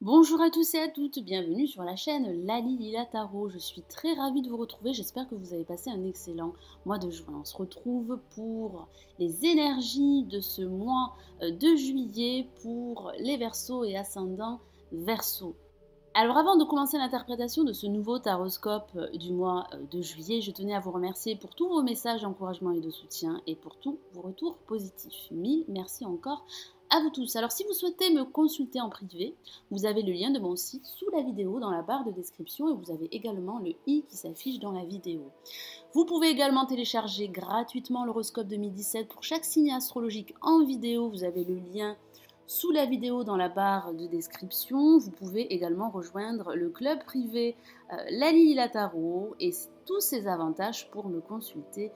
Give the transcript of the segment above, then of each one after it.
Bonjour à tous et à toutes, bienvenue sur la chaîne Lali Lila Tarot. Je suis très ravie de vous retrouver, j'espère que vous avez passé un excellent mois de juin. On se retrouve pour les énergies de ce mois de juillet pour les Verseaux et ascendants Verseaux. Alors avant de commencer l'interprétation de ce nouveau taroscope du mois de juillet, je tenais à vous remercier pour tous vos messages d'encouragement et de soutien et pour tous vos retours positifs. Mille merci encore à vous tous. Alors si vous souhaitez me consulter en privé, vous avez le lien de mon site sous la vidéo dans la barre de description et vous avez également le i qui s'affiche dans la vidéo. Vous pouvez également télécharger gratuitement l'horoscope 2017 pour chaque signe astrologique en vidéo. Vous avez le lien sous la vidéo dans la barre de description. Vous pouvez également rejoindre le club privé Lali Lila Tarot et tous ces avantages pour me consulter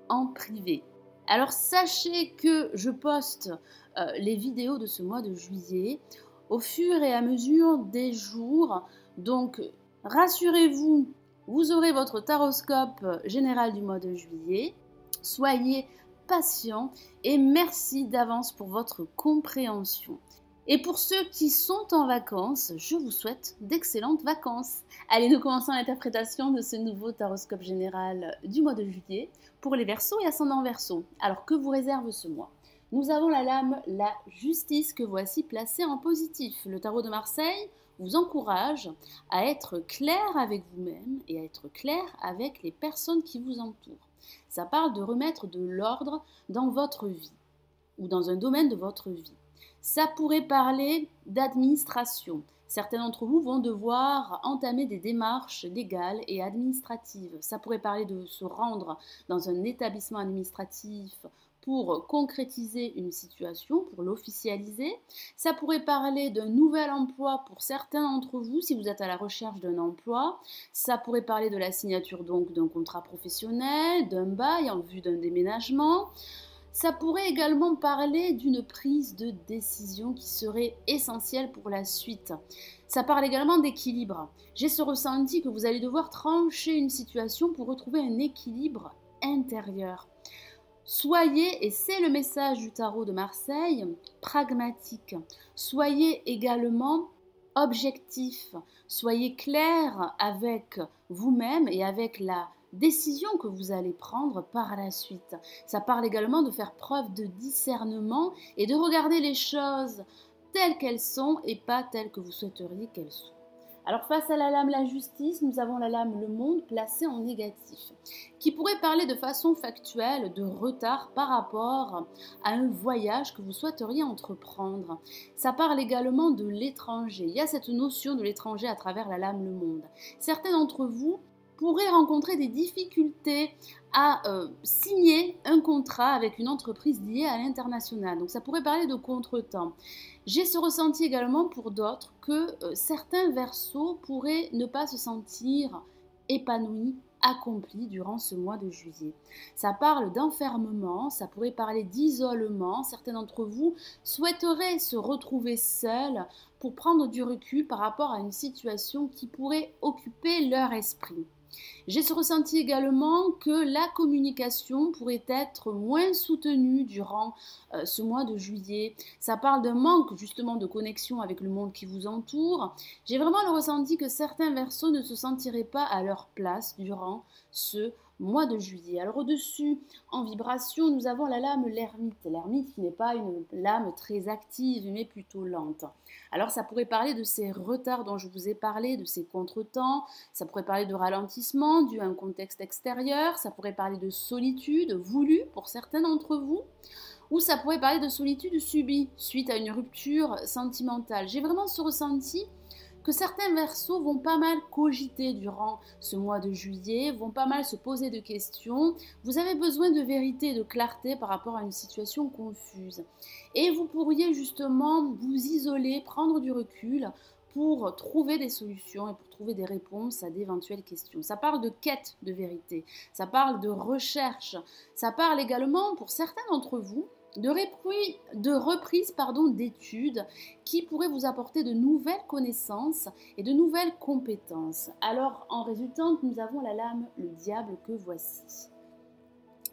en privé. Alors sachez que je poste les vidéos de ce mois de juillet au fur et à mesure des jours. Donc rassurez-vous, vous aurez votre taroscope général du mois de juillet. Soyez patient et merci d'avance pour votre compréhension. Et pour ceux qui sont en vacances, je vous souhaite d'excellentes vacances. Allez, nous commençons l'interprétation de ce nouveau taroscope général du mois de juillet pour les Verseaux et ascendants Verseaux. Alors, que vous réserve ce mois? Nous avons la lame la justice que voici placée en positif. Le tarot de Marseille vous encourage à être clair avec vous-même et à être clair avec les personnes qui vous entourent. Ça parle de remettre de l'ordre dans votre vie ou dans un domaine de votre vie. Ça pourrait parler d'administration. Certains d'entre vous vont devoir entamer des démarches légales et administratives. Ça pourrait parler de se rendre dans un établissement administratif pour concrétiser une situation, pour l'officialiser. Ça pourrait parler d'un nouvel emploi pour certains d'entre vous si vous êtes à la recherche d'un emploi. Ça pourrait parler de la signature donc d'un contrat professionnel, d'un bail en vue d'un déménagement. Ça pourrait également parler d'une prise de décision qui serait essentielle pour la suite. Ça parle également d'équilibre. J'ai ce ressenti que vous allez devoir trancher une situation pour retrouver un équilibre intérieur. Soyez, et c'est le message du tarot de Marseille, pragmatique. Soyez également objectif. Soyez clair avec vous-même et avec la décision que vous allez prendre par la suite. Ça parle également de faire preuve de discernement et de regarder les choses telles qu'elles sont et pas telles que vous souhaiteriez qu'elles soient. Alors face à la lame la justice, nous avons la lame le monde placée en négatif, qui pourrait parler de façon factuelle de retard par rapport à un voyage que vous souhaiteriez entreprendre. Ça parle également de l'étranger. Il y a cette notion de l'étranger à travers la lame le monde. Certains d'entre vous pourraient rencontrer des difficultés à signer un contrat avec une entreprise liée à l'international. Donc ça pourrait parler de contretemps. J'ai ce ressenti également pour d'autres que certains Verseaux pourraient ne pas se sentir épanouis, accomplis durant ce mois de juillet. Ça parle d'enfermement, ça pourrait parler d'isolement. Certains d'entre vous souhaiteraient se retrouver seuls pour prendre du recul par rapport à une situation qui pourrait occuper leur esprit. J'ai ce ressenti également que la communication pourrait être moins soutenue durant ce mois de juillet. Ça parle d'un manque justement de connexion avec le monde qui vous entoure. J'ai vraiment le ressenti que certains Verseaux ne se sentiraient pas à leur place durant ce mois de juillet. Alors au-dessus, en vibration, nous avons la lame l'ermite. L'ermite qui n'est pas une lame très active, mais plutôt lente. Alors ça pourrait parler de ces retards dont je vous ai parlé, de ces contretemps. Ça pourrait parler de ralentissement dû à un contexte extérieur. Ça pourrait parler de solitude voulue pour certains d'entre vous. Ou ça pourrait parler de solitude subie suite à une rupture sentimentale. J'ai vraiment ce ressenti que certains Verseaux vont pas mal cogiter durant ce mois de juillet, vont pas mal se poser de questions. Vous avez besoin de vérité et de clarté par rapport à une situation confuse. Et vous pourriez justement vous isoler, prendre du recul pour trouver des solutions et pour trouver des réponses à d'éventuelles questions. Ça parle de quête de vérité, ça parle de recherche, ça parle également pour certains d'entre vous de reprise d'études qui pourraient vous apporter de nouvelles connaissances et de nouvelles compétences. Alors, en résultante, nous avons la lame, le diable que voici.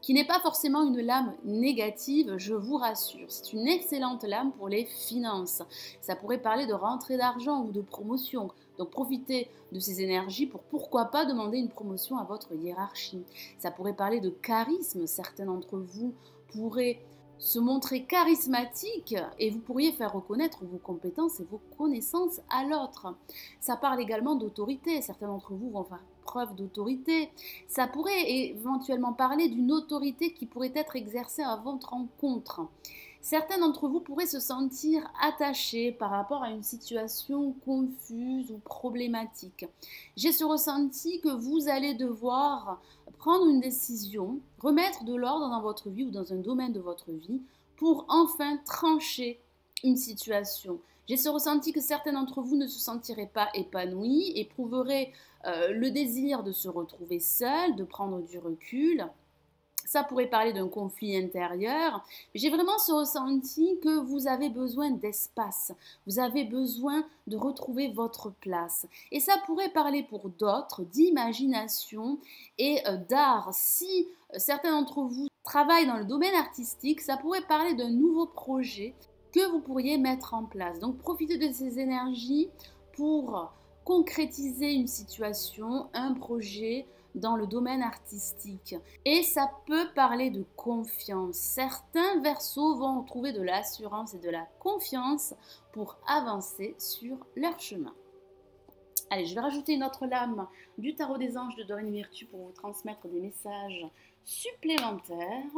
qui n'est pas forcément une lame négative, je vous rassure. C'est une excellente lame pour les finances. Ça pourrait parler de rentrée d'argent ou de promotion. Donc profitez de ces énergies pour pourquoi pas demander une promotion à votre hiérarchie. Ça pourrait parler de charisme. Certains d'entre vous pourraient se montrer charismatique et vous pourriez faire reconnaître vos compétences et vos connaissances à l'autre. Ça parle également d'autorité. Certains d'entre vous vont faire preuve d'autorité. Ça pourrait éventuellement parler d'une autorité qui pourrait être exercée à votre encontre. Certains d'entre vous pourraient se sentir attachés par rapport à une situation confuse ou problématique. J'ai ce ressenti que vous allez devoir prendre une décision, remettre de l'ordre dans votre vie ou dans un domaine de votre vie pour enfin trancher une situation. J'ai ce ressenti que certains d'entre vous ne se sentiraient pas épanouis, éprouveraient le désir de se retrouver seul, de prendre du recul. Ça pourrait parler d'un conflit intérieur. J'ai vraiment ce ressenti que vous avez besoin d'espace. Vous avez besoin de retrouver votre place. Et ça pourrait parler pour d'autres d'imagination et d'art. Si certains d'entre vous travaillent dans le domaine artistique, ça pourrait parler d'un nouveau projet que vous pourriez mettre en place. Donc profitez de ces énergies pour concrétiser une situation, un projet dans le domaine artistique. Et ça peut parler de confiance. Certains Verseaux vont trouver de l'assurance et de la confiance pour avancer sur leur chemin. Allez, je vais rajouter une autre lame du tarot des anges de Dorine Virtue pour vous transmettre des messages supplémentaires.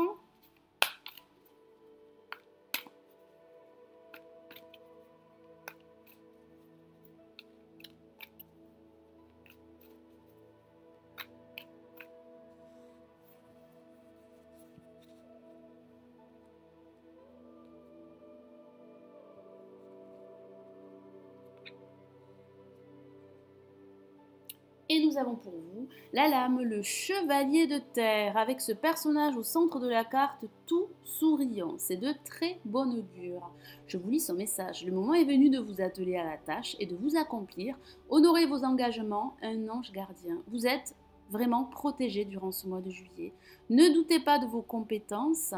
Et nous avons pour vous la lame, le chevalier de terre, avec ce personnage au centre de la carte tout souriant. C'est de très bon augure. Je vous lis son message. Le moment est venu de vous atteler à la tâche et de vous accomplir. Honorez vos engagements, un ange gardien. Vous êtes vraiment protégé durant ce mois de juillet. Ne doutez pas de vos compétences.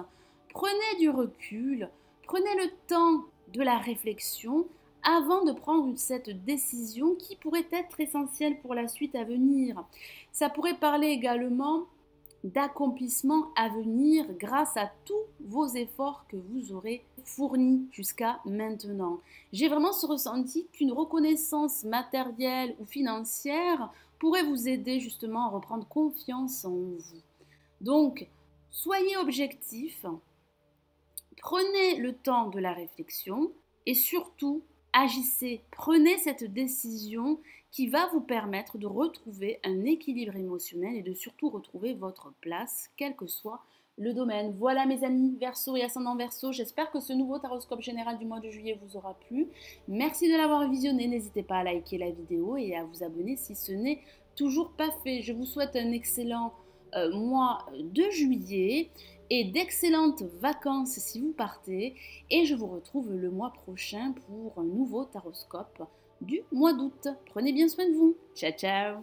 Prenez du recul. Prenez le temps de la réflexion avant de prendre cette décision qui pourrait être essentielle pour la suite à venir. Ça pourrait parler également d'accomplissement à venir grâce à tous vos efforts que vous aurez fournis jusqu'à maintenant. J'ai vraiment ce ressenti qu'une reconnaissance matérielle ou financière pourrait vous aider justement à reprendre confiance en vous. Donc, soyez objectif, prenez le temps de la réflexion et surtout, agissez, prenez cette décision qui va vous permettre de retrouver un équilibre émotionnel et de surtout retrouver votre place, quel que soit le domaine. Voilà mes amis Verseau et ascendant Verseau, j'espère que ce nouveau taroscope général du mois de juillet vous aura plu. Merci de l'avoir visionné, n'hésitez pas à liker la vidéo et à vous abonner si ce n'est toujours pas fait. Je vous souhaite un excellent mois de juillet et d'excellentes vacances si vous partez et je vous retrouve le mois prochain pour un nouveau taroscope du mois d'août. Prenez bien soin de vous. Ciao ciao.